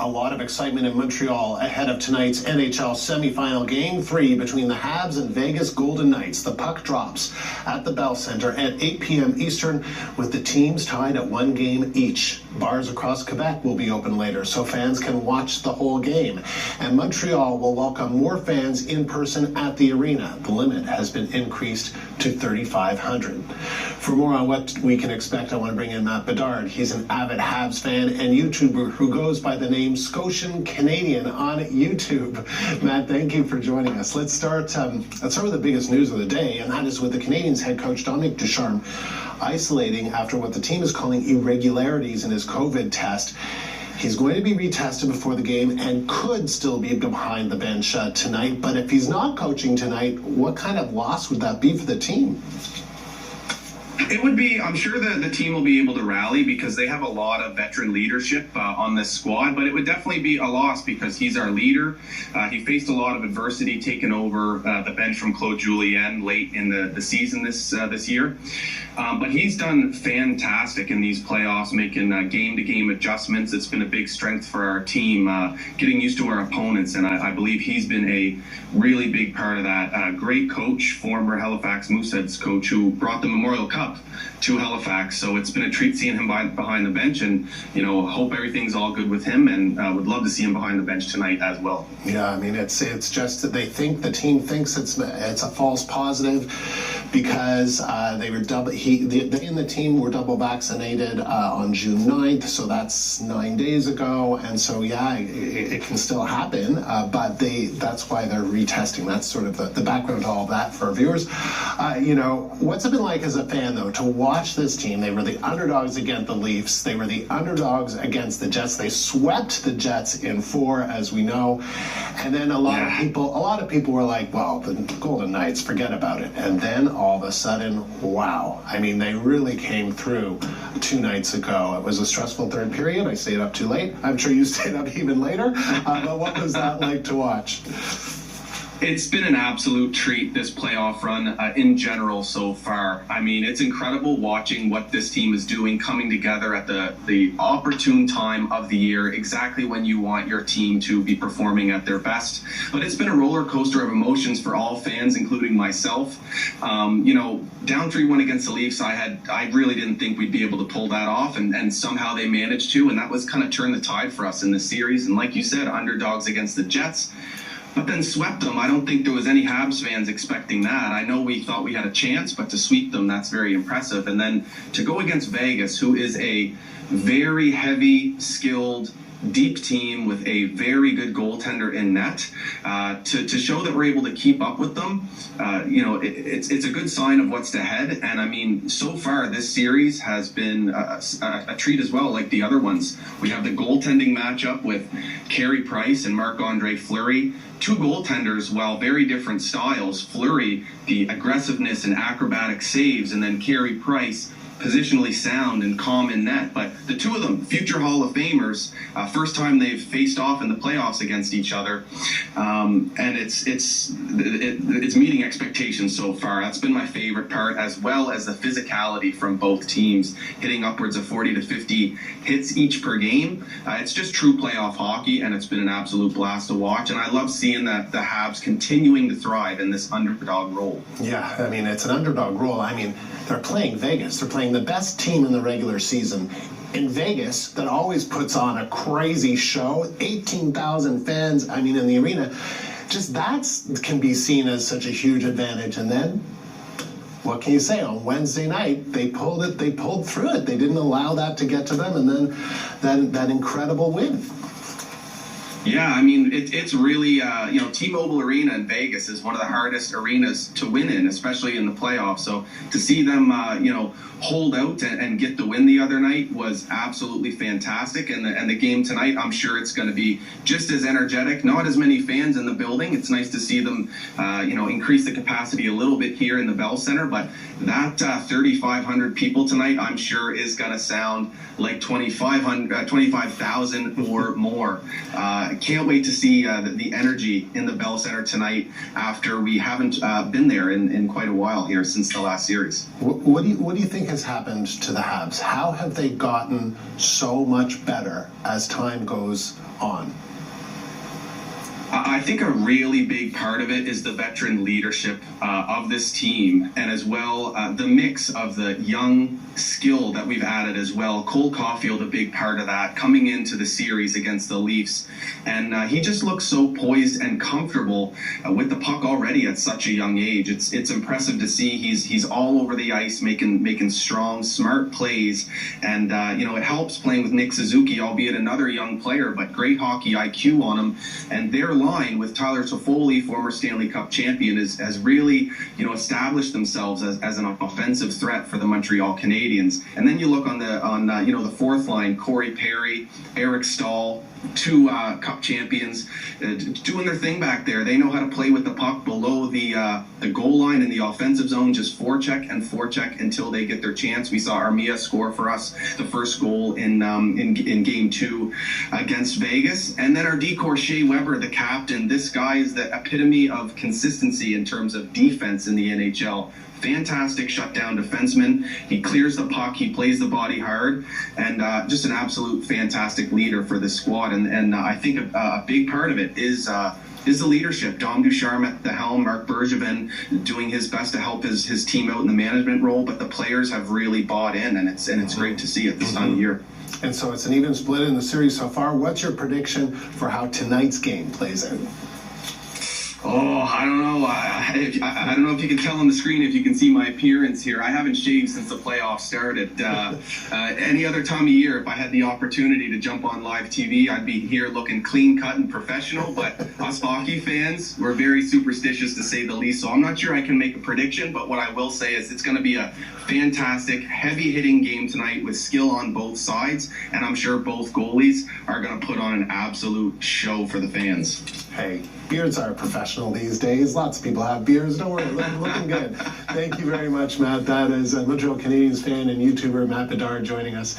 A lot of excitement in Montreal ahead of tonight's NHL semifinal Game 3 between the Habs and Vegas Golden Knights. The puck drops at the Bell Centre at 8 p.m. Eastern with the teams tied at 1 game each. Bars across Quebec will be open later so fans can watch the whole game. And Montreal will welcome more fans in person at the arena. The limit has been increased to 3,500. For more on what we can expect, I want to bring in Matt Bedard. He's an avid Habs fan and YouTuber who goes by the name Scotian Canadien on YouTube. Matt, thank you for joining us. Let's start with the biggest news of the day, and that is with the Canadiens head coach Dominic Ducharme isolating after what the team is calling irregularities in his COVID test. He's going to be retested before the game and could still be behind the bench tonight. But if he's not coaching tonight, what kind of loss would that be for the team? It would be, I'm sure the team will be able to rally because they have a lot of veteran leadership on this squad, but it would definitely be a loss because he's our leader. He faced a lot of adversity taking over the bench from Claude Julien late in the season this year. But he's done fantastic in these playoffs, making game-to-game adjustments. It's been a big strength for our team, getting used to our opponents, and I believe he's been a really big part of that. Great coach, former Halifax Mooseheads coach, who brought the Memorial Cup to Halifax, so it's been a treat seeing him behind the bench, and hope everything's all good with him, and would love to see him behind the bench tonight as well. Yeah, I mean it's just that the team thinks it's a false positive because they and the team were double vaccinated on June 9th, so that's 9 days ago, and so yeah, it can still happen, but that's why they're retesting. That's sort of the background to all of that for our viewers. What's it been like as a fan though to watch this team? They were the underdogs against the Leafs. They were the underdogs against the Jets. They swept the Jets in 4, as we know. And then a lot of people were like, well, the Golden Knights, forget about it. And then all of a sudden, wow. I mean, they really came through 2 nights ago. It was a stressful third period. I stayed up too late. I'm sure you stayed up even later. But what was that like to watch? It's been an absolute treat, this playoff run in general so far. I mean, it's incredible watching what this team is doing, coming together at the opportune time of the year, exactly when you want your team to be performing at their best. But it's been a roller coaster of emotions for all fans, including myself. Down 3-1 against the Leafs, I really didn't think we'd be able to pull that off, and somehow they managed to, and that was kind of turned the tide for us in this series. And like you said, underdogs against the Jets, but then swept them. I don't think there was any Habs fans expecting that. I know we thought we had a chance, but to sweep them, that's very impressive. And then to go against Vegas, who is a very heavy, skilled, deep team with a very good goaltender in net, to show that we're able to keep up with them, it's a good sign of what's ahead. And I mean, so far this series has been a treat as well, like the other ones. We have the goaltending matchup with Carey Price and Marc-Andre Fleury. 2 goaltenders, while very different styles. Fleury, the aggressiveness and acrobatic saves, and then Carey Price, positionally sound and calm in net. But the 2 of them, future Hall of Famers, first time they've faced off in the playoffs against each other, and it's meeting expectations so far. That's been my favorite part, as well as the physicality from both teams, hitting upwards of 40 to 50 hits each per game. It's just true playoff hockey, and it's been an absolute blast to watch. And I love seeing that the Habs continuing to thrive in this underdog role. Yeah, I mean, it's an underdog role. I mean, they're playing Vegas. They're playing the best team in the regular season in Vegas that always puts on a crazy show. 18,000 fans, I mean, in the arena. Just that can be seen as such a huge advantage. And then, what can you say? On Wednesday night, they pulled through it. They didn't allow that to get to them, and then that incredible win. Yeah, I mean, it's really, T-Mobile Arena in Vegas is one of the hardest arenas to win in, especially in the playoffs. So to see them, hold out and get the win the other night was absolutely fantastic. And the game tonight, I'm sure it's going to be just as energetic. Not as many fans in the building. It's nice to see them, increase the capacity a little bit here in the Bell Centre. But that 3,500 people tonight, I'm sure, is going to sound like 25,000 or more. can't wait to see the energy in the Bell Center tonight after we haven't been there in quite a while here since the last series. What do you think has happened to the Habs? How have they gotten so much better as time goes on? I think a really big part of it is the veteran leadership of this team, and as well the mix of the young skill that we've added as well. Cole Caulfield, a big part of that, coming into the series against the Leafs, and he just looks so poised and comfortable with the puck already at such a young age. It's impressive to see. He's all over the ice, making strong, smart plays, and it helps playing with Nick Suzuki, albeit another young player, but great hockey IQ on him, and their line with Tyler Toffoli, former Stanley Cup champion, has really established themselves as an offensive threat for the Montreal Canadiens. And then you look on the fourth line, Corey Perry, Eric Stahl, two Cup champions, doing their thing back there. They know how to play with the puck below the goal line in the offensive zone, just forecheck until they get their chance. We saw Armia score for us the first goal in Game 2 against Vegas. And then our decor, Shea Weber, the captain. This guy is the epitome of consistency in terms of defense in the NHL. Fantastic shutdown defenseman. He clears the puck. He plays the body hard, and just an absolute fantastic leader for the squad. And I think a big part of it is the leadership. Dom Ducharme at the helm, Marc Bergevin doing his best to help his team out in the management role. But the players have really bought in, and it's great to see at this time of year. And so it's an even split in the series so far. What's your prediction for how tonight's game plays out? Oh, I don't know. I don't know if you can tell on the screen, if you can see my appearance here. I haven't shaved since the playoffs started. Any other time of year, if I had the opportunity to jump on live TV, I'd be here looking clean cut and professional. But us hockey fans, we're very superstitious, to say the least. So I'm not sure I can make a prediction, but what I will say is it's going to be a fantastic, heavy-hitting game tonight with skill on both sides. And I'm sure both goalies are going to put on an absolute show for the fans. Hey, beards are professional these days. Lots of people have beards. Don't worry, looking good. Thank you very much, Matt. That is a Montreal Canadiens fan and YouTuber Matt Bedard joining us